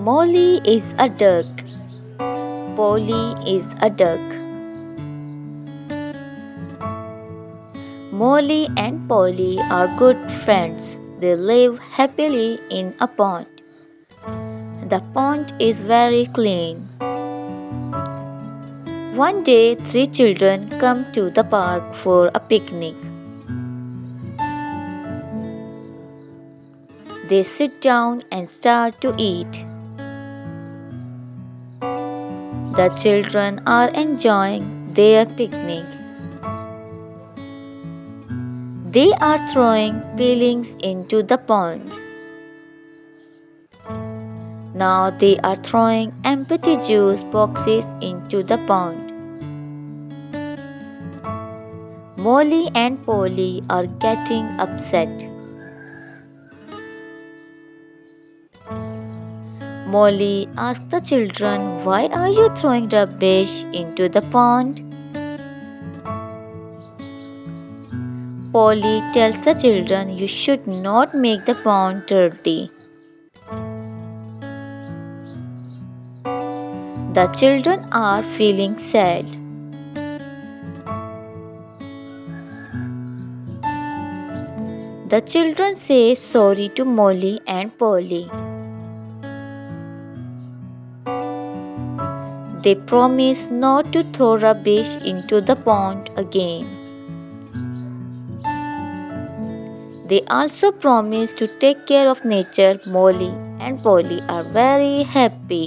Molly is a duck. Polly is a duck. Molly and Polly are good friends. They live happily in a pond. The pond is very clean. One day, three children come to the park for a picnic. They sit down and start to eat. The children are enjoying their picnic. They are throwing peelings into the pond. Now they are throwing empty juice boxes into the pond. Molly and Polly are getting upset. Molly asks the children, "Why are you throwing rubbish into the pond?" Polly tells the children, "You should not make the pond dirty." The children are feeling sad. The children say sorry to Molly and Polly. They promise not to throw rubbish into the pond again. They also promise to take care of nature. Molly and Polly are very happy.